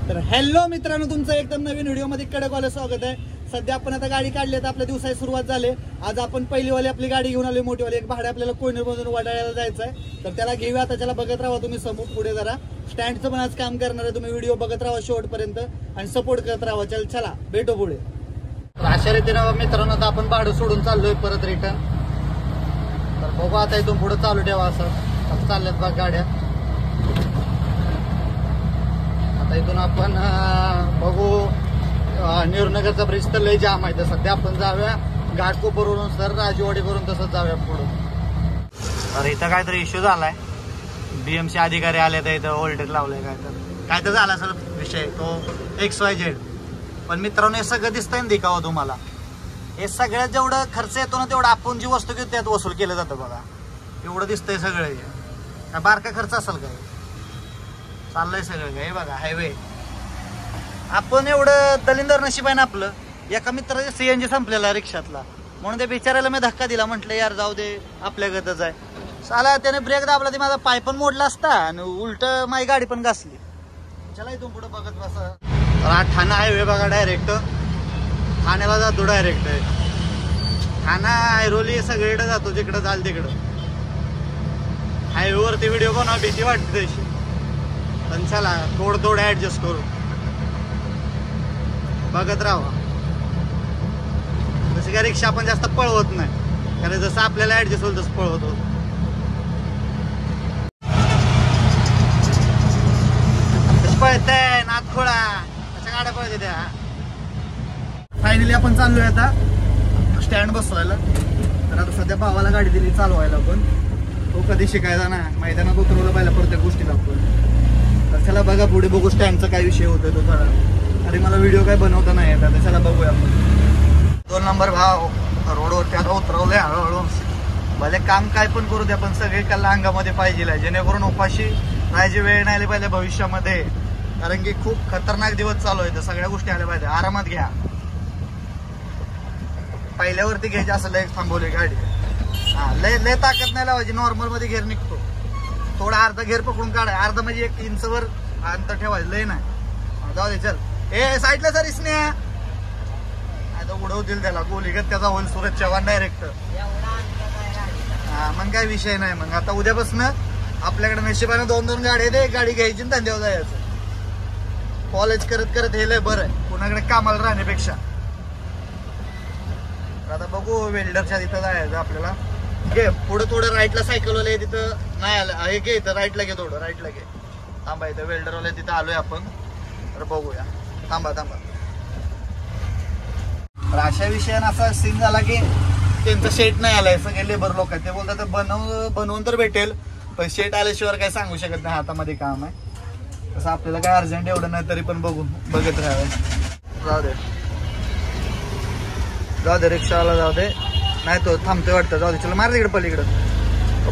तर हॅलो मित्रांनो, तुमचं एकदम नवीन व्हिडिओमध्ये कडकवालं स्वागत आहे. सध्या आपण आता गाडी काढली तर आपल्या दिवसाची सुरुवात झाली. आज आपण पहिलीवाली आपली गाडी घेऊन आलोय, मोठीवाली. एक भाडे आपल्याला कोयनेरमधून वडाळ्याला जायचं आहे, तर त्याला घेऊया. आता त्याला बघत राहा तुम्ही समोर पुढे जरा स्टँडचं पण आज काम करणार आहे. तुम्ही व्हिडिओ बघत राहा शेवटपर्यंत आणि सपोर्ट करत राहा. चला भेटू पुढे. तर अशा रीतीने मित्रांनो आता आपण भाडं सोडून चाललोय परत रिटर्न. तर बघू आता इथून पुढे चालू ठेवा. असं चालल्यात बघ गाड्या. आता इथून आपण बघू नेहरूनगरचा ब्रिज तर लय जाम आहे. तर सध्या आपण जाऊया घाटकोपरवरून सर राजवाडीवरून तसंच जाऊया पुढे. तर इथं काहीतरी इश्यू झालाय. बीएमसी अधिकारी आले तर इथं व्होल्टेज लावलंय. काय तर झाला असेल विषय तो XYZ. पण मित्रांनो हे सगळं दिसतंय ना दिखावं तुम्हाला. हे सगळ्यात जेवढं खर्च येतो ना तेवढं आपण जी वस्तू घेतो त्यात वसूल केलं जातं बघा. एवढं दिसतंय सगळं. काय बारका खर्च असेल काय? चाललंय सगळं काय बघा. हायवे आपण एवढं दलिंदर नशीब आहे ना आपलं. एका मित्राचे CNG संपलेला रिक्षातला, म्हणून ते बिचारायला मी धक्का दिला. म्हटलं यार जाऊ दे आपल्या गतच आहे. साला त्याने ब्रेक दाबला ते माझा पाय पण मोडला असता आणि उलट माझी गाडी पण घासली. चला इथून पुढे बघत बसा. ठाणा हायवे बघा. डायरेक्ट ठाण्याला जातो. डायरेक्ट ठाणा ऐरोली सगळीकडे जातो. जिकडे जाल तिकडं हायवेवरती व्हिडिओ बनवा भीती वाटते तशी. पण चला थोडं ऍडजस्ट करू. बघत राहा. जसं काय रिक्षा आपण जास्त पळवत नाही, कारण जसं आपल्याला ऍडजस्ट होईल तसं पळवतो. पळतय नाथ खोळा अशा गाड्या पळते त्या. फायनली आपण चाललोय आता स्टँड बसवायला. तर आता सध्या भावाला गाडी दिली चालवायला. पण तो कधी शिकायचा ना, मैदानात उतरवलं पाहिजे प्रत्येक गोष्टीला आपण. तर चला बघा पुढे बघू स्टँडचा काय विषय होतोय तो थोडा. अरे मला व्हिडिओ काय बनवता नाही येत. आता चला बघूया आपण. 2 नंबर भाव रोडवरती आता उतरवलंय हळूहळू. भले काम काय पण करू द्या, पण सगळे कल्ला अंगामध्ये पाहिजे, जेणेकरून उपाशी राहायची वेळ नाही आली पाहिजे भविष्यामध्ये. कारण की खूप खतरनाक दिवस चालू आहे. तर सगळ्या गोष्टी आल्या पाहिजे. आरामात घ्या. पहिल्यावरती घ्यायची असं लय थांबवली गाडी. लय ताकद नाही लावायची. नॉर्मल मध्ये घेर निघतो. थोडा अर्धा घेर पकडून काढाय. अर्धा म्हणजे 1 इंचवर अंतर ठेवायचं. लय नाही. जाऊ दे चल. ए साईडला सर स्नेहा आता उडवतील त्याला. गोलीगत त्याचा होईल सूरज चव्हाण डायरेक्ट. मग काय विषय नाही. मग आता उद्यापासून आपल्याकडे नशिबाने 2-2 गाडी आहेत. एक गाडी घ्यायची आणि धंद्यावर जायचं. कॉलेज करत करत हे लय बरं आहे कुणाकडे कामाला राहण्यापेक्षा. आता बघू वेल्डरच्या तिथं जायचं आपल्याला. घे पुढे थोडं राईटला सायकलवाले तिथं नाही आलं. हे घे इथं राईटला घे. थोडं राईटला घे. थांबा इथं वेल्डरवाले तिथं आलोय आपण. तर बघूया. थांबा. तर अशा विषयानं असा सीन झाला की त्यांचं शेट नाही आलाय. सगळे लेबर लोक आहेत. ते बोलतात बनवून तर भेटेल, पण शेट आल्याशिवाय काही सांगू शकत नाही. हातामध्ये काम आहे तसं. आपल्याला काय अर्जंट एवढं नाही, तरी पण बघत राहावं. जाऊ दे रिक्षावाला जाऊ दे. नाही तो थांबतोय वाटतं. जाऊ दे चला मार तिकडे पलीकडं.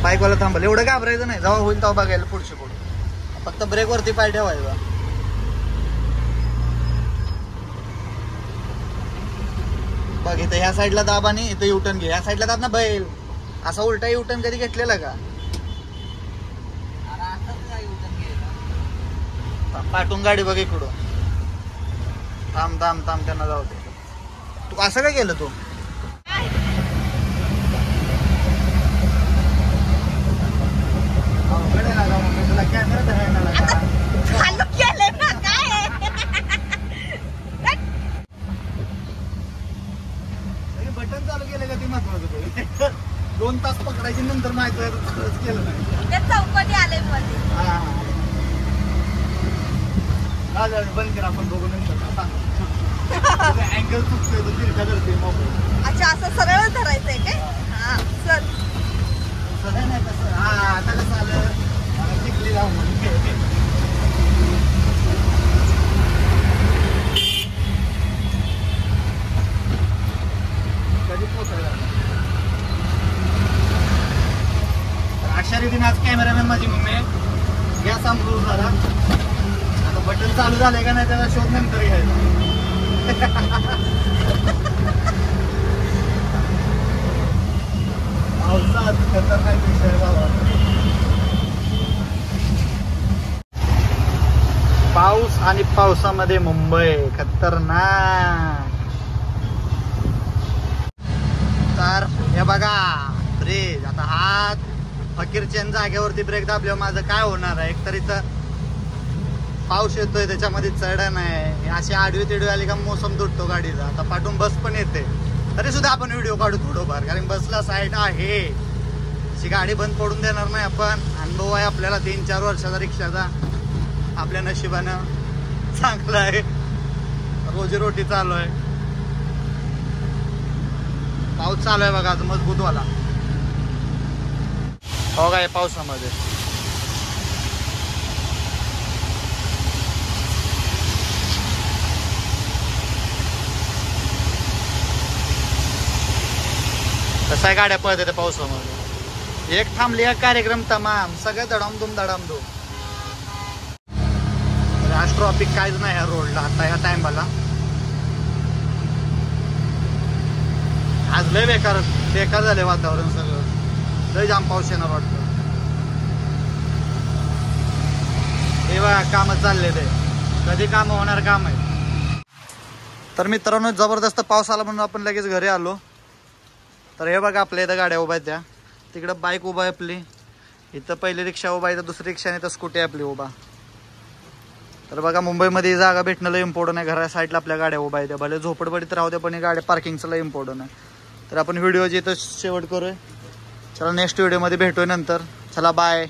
बाईकवाला थांबल. एवढं घाबरायचं नाही. जेव्हा होईल तेव्हा बघायला पुढचे पुढे. फक्त ब्रेकवरती पाय ठेवायचा. बघ इथं ह्या साईडला दाब आणि इथं युटर्न घे. ह्या साईडला दाब ना बैल. असा उलटा युटर्न कधी घेतलेला का? पाठवून गाडी बघ इकडं. थांब त्यांना जाऊ दे. तू असं काय केलं तू? तुला कॅमेरा धरायला बटन चालू केलं का? ते महत्वाचं. 2 तास पकडायची नंतर माहिती केलं नाही. चौकटी आले बंद करा. आपण बघू नंतर अँगल चुकतोय तो तिरका धरतोय मोबाईल. अच्छा असं सरळ धरायचंय काय? हा सर सगळं नाही तसं. आता कसं आलं शिकली जाऊ म्हणून. कधी पोचायला अशा रीतीने आज कॅमेरामॅन माझी मम्मी या सांभाळून झाला. आता बटन चालू झालंय का नाही त्याचा शोध नंतर घ्यायचा. पावसात खतरनाक विषय बाबा. पाऊस आणि पावसामध्ये मुंबई खतरनाक. तर हे बघा ब्रिज. आता हा फकीरच्या जागेवरती ब्रेक दाबल्यावर माझं काय होणार आहे? एकतर इथं पाऊस येतोय, त्याच्यामध्ये चढण आहे, अशी आडवी तिडवी आली का मोसम तुटतो गाडीचा. आता पाठून बस पण येते, तरी सुद्धा आपण व्हिडिओ काढू थोडंफार, कारण बसला साईड आहे. अशी गाडी बंद पडून देणार नाही आपण. अनुभव आहे आपल्याला 3-4 वर्षाचा रिक्षाचा. आपल्या नशिबानं चांगलं आहे, रोजीरोटी चालू आहे. पाऊस चालू आहे बघा आज मजबूतवाला. हो काय पावसामध्ये कसं आहे गाड्या पळत त्या पावसामध्ये. एक थांबली एक कार्यक्रम तमाम, सगळे धडामधूम धडामधूम. आज ट्रॉफिक काहीच नाही ह्या रोडला आता ह्या टाइमला. आज लय बेकार झाले वातावरण सगळं. लय जाम पाऊस येणार वाटतं. हे बघा काम चाललेले, कधी काम होणार काम आहे. तर मित्रांनो जबरदस्त पाऊस आला म्हणून आपण लगेच घरी आलो. तर हे बघा आपल्या इथं गाड्या उभ्या आहेत, त्या तिकडं बाईक उभा आहे आपली, इथं पहिली रिक्षा उभा आहे, इथं दुसरी रिक्षा आणि इथं स्कूटी आहे आपली उभा. तर बघा मुंबईमध्ये जागा भेटणं लय इम्पॉर्टंट आहे. घरा साईडला आपल्या गाड्या उभा आहेत, भले झोपडपडीत राहू द्या, पण ही गाड्या पार्किंगचं लय इम्पॉर्टंट आहे. तर आपण व्हिडिओ इथं शेवट करूया. चला नेक्स्ट व्हिडिओमध्ये भेटूया नंतर. चला बाय.